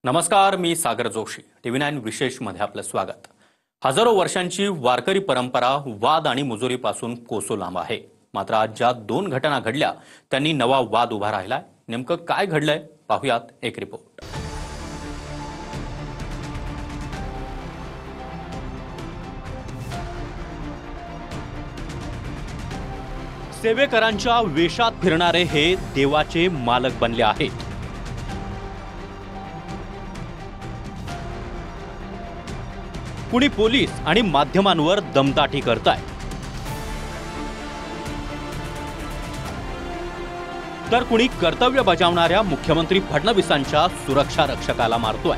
नमस्कार, मी सागर जोशी. TV9 विशेष मध्ये आपलं स्वागत. हजारो वर्षांची वारकरी परंपरा वाद आणि मुजोरीपासून कोसो लांब आहे. मात्र आज ज्या दोन घटना घडल्या त्यांनी नवा वाद उभा राहिलाय. नेमकं काय घडलंय पाहूयात एक रिपोर्ट. सेवेकरांच्या वेशात फिरणारे हे देवाचे मालक बनले आहेत. कुणी पोलीस आणि माध्यमांवर दमदाटी करताय, तर कुणी कर्तव्य बजावणाऱ्या मुख्यमंत्री फडणवीसांच्या सुरक्षा रक्षकाला मारतोय.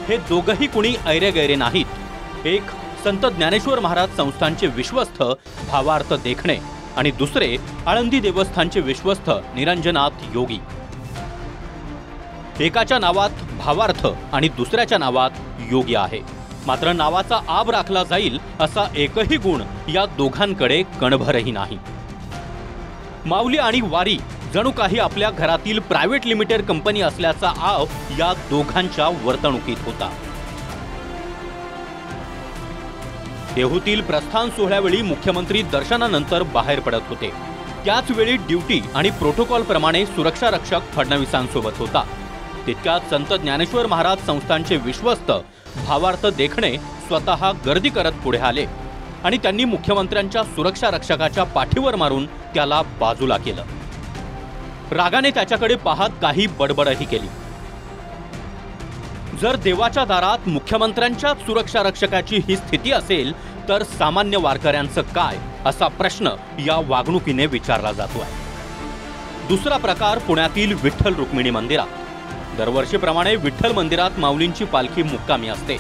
हे दोघही कुणी ऐरेगैरे नाहीत. एक संत ज्ञानेश्वर महाराज संस्थानचे विश्वस्त भावार्थ देखणे आणि दुसरे आळंदी देवस्थानचे विश्वस्त निरंजनाथ योगी. एकाच्या नावात भावार्थ आणि दुसऱ्याच्या नावात योगी आहे. मात्र नावाचा आब राखला जाईल असा एकही गुण या दोघांकडे कणभरही नाही. माऊली आणि वारी जणू काही आपल्या घरातील प्रायव्हेट लिमिटेड कंपनी असल्याचा आव या दोघांच्या वर्तणुकीत होता. देहूतील प्रस्थान सोहळ्यावेळी मुख्यमंत्री दर्शनानंतर बाहेर पडत होते. त्याच वेळी ड्युटी आणि प्रोटोकॉल प्रमाणे सुरक्षा रक्षक फडणवीसांसोबत होता. तितक्यात संत ज्ञानेश्वर महाराज संस्थानचे विश्वस्त भावार्थ देखणे स्वतः गर्दी करत पुढे आले आणि त्यांनी मुख्यमंत्र्यांच्या सुरक्षा रक्षकाच्या पाठीवर मारून त्याला बाजूला केलं. रागाने त्याच्याकडे पाहत काही बडबडही केली. जर देवाच्या दारात मुख्यमंत्र्यांच्या सुरक्षा रक्षकाची ही स्थिती असेल तर सामान्य वारकऱ्यांचं काय, असा प्रश्न या वागणुकीने विचारला जातोय. दुसरा प्रकार पुण्यातील विठ्ठल रुक्मिणी मंदिरात. दरवर्षीप्रमाणे विठ्ठल मंदिरात माऊलींची पालखी मुक्कामी असते.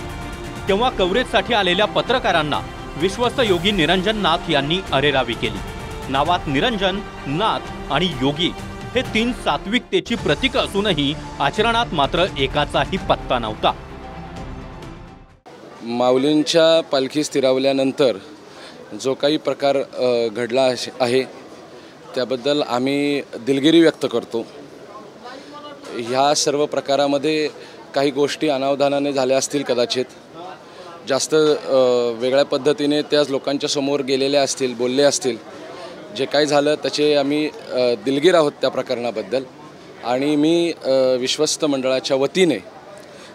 तेव्हा कव्हरेजसाठी आलेल्या पत्रकारांना विश्वस्त योगी निरंजन नाथ यांनी अरेरावी केली. नावात निरंजन, नाथ आणि योगी हे तीन सात्विकतेची प्रतीक असूनही आचरणात मात्र एकाचाही पत्ता नव्हता. माऊलींच्या पालखी स्थिरावल्यानंतर जो काही प्रकार घडला आहे त्याबद्दल आम्ही दिलगिरी व्यक्त करतो. ह्या सर्व प्रकारामध्ये काही गोष्टी अनावधानाने झाल्या असतील, कदाचित जास्त वेगळ्या पद्धतीने त्याच लोकांच्या समोर गेलेल्या असतील, बोलले असतील. जे काही झालं त्याचे आम्ही दिलगीर आहोत त्या प्रकरणाबद्दल. आणि मी विश्वस्त मंडळाच्या वतीने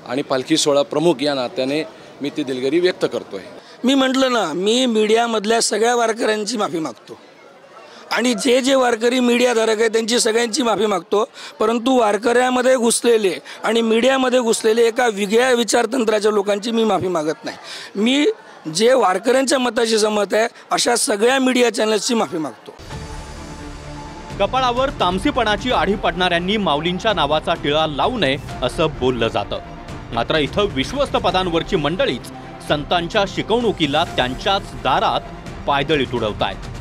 आणि पालखी सोहळा प्रमुख या नात्याने मी ती दिलगिरी व्यक्त करतो आहे. मी म्हटलं ना, मी मीडियामधल्या सगळ्या वारकऱ्यांची माफी मागतो आणि जे जे वारकरी मीडियाधारक आहेत त्यांची सगळ्यांची माफी मागतो. परंतु वारकऱ्यामध्ये घुसलेले आणि मीडियामध्ये घुसलेले एका वेगळ्या विचारतंत्राच्या लोकांची मी माफी मागत नाही. मी जे वारकऱ्यांच्या मताशी सहमत आहे अशा सगळ्या मीडिया चॅनल्सची माफी मागतो. कपाळावर तामसीपणाची आढी पडणाऱ्यांनी माऊलींच्या नावाचा टिळा लावू नये असं बोललं जातं. मात्र इथं विश्वस्त पदांवरची मंडळीच संतांच्या शिकवणुकीला त्यांच्याच दारात पायदळी तुडवतायत.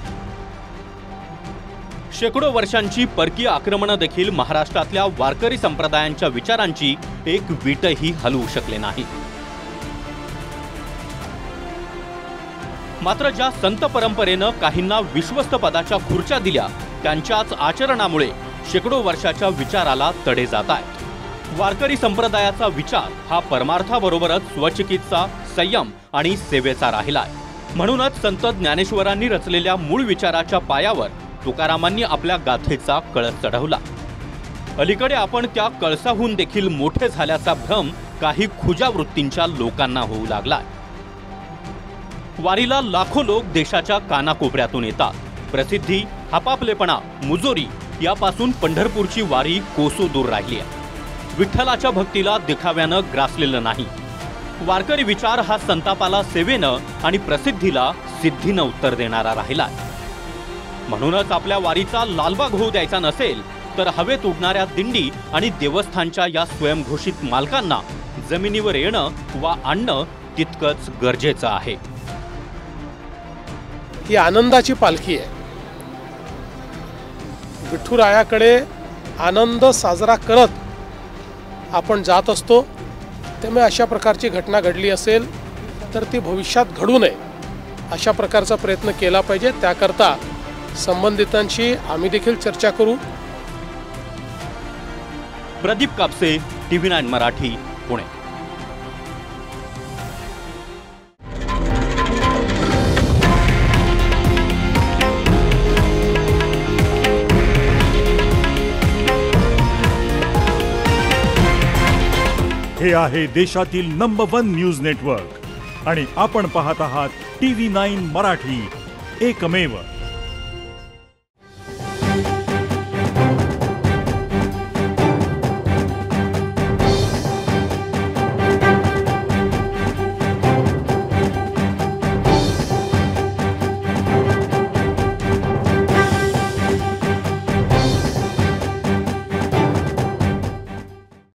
शेकडो वर्षांची परकीय आक्रमणं देखील महाराष्ट्रातल्या वारकरी संप्रदायांच्या विचारांची एक वीटही हलवू शकले नाही. मात्र ज्या संत परंपरेनं काहींना विश्वस्त पदाच्या खुर्च्या दिल्या त्यांच्याच आचरणामुळे शेकडो वर्षाच्या विचाराला तडे जात आहेत. वारकरी संप्रदायाचा विचार हा परमार्थाबरोबरच स्वचिकित्सा, संयम आणि सेवेचा राहिलाय. म्हणूनच संत ज्ञानेश्वरांनी रचलेल्या मूळ विचाराच्या पायावर तुकारामांनी आपल्या गाथेचा कळस चढवला. अलीकडे आपण त्या कळसाहून देखील मोठे झाल्याचा भ्रम काही खुजा वृत्तींच्या लोकांना होऊ लागलाय. वारीला लाखो लोक देशाच्या कानाकोपऱ्यातून येतात. प्रसिद्धी, आपापलेपणा, मुजोरी यापासून पंढरपूरची वारी कोसो दूर राहिली आहे. विठ्ठलाच्या भक्तीला दिखाव्यानं ग्रासलेलं नाही. वारकरी विचार हा संतापाला सेवेनं आणि प्रसिद्धीला सिद्धीनं उत्तर देणारा राहिलाय. म्हणूनच आपल्या वारीचा लालबाग होऊ द्यायचा नसेल तर हवेत उडणाऱ्या दिंडी आणि देवस्थानच्या या स्वयंघोषित मालकांना जमिनीवर येणं वा आणणं तितकंच गरजेचं आहे. ही आनंदाची पालखी आहे. विठुरायाकडे आनंद साजरा करत आपण जात असतो. त्यामुळे अशा प्रकारची घटना घडली असेल तर ती भविष्यात घडू नये अशा प्रकारचा प्रयत्न केला पाहिजे. त्याकरता संबंधितांशी आम्ही देखील चर्चा करू. प्रदीप कापसे, TV9 मराठी, पुणे. हे आहे देशातील नंबर 1 न्यूज नेटवर्क आणि आपण पाहत आहात TV9 मराठी, एकमेव.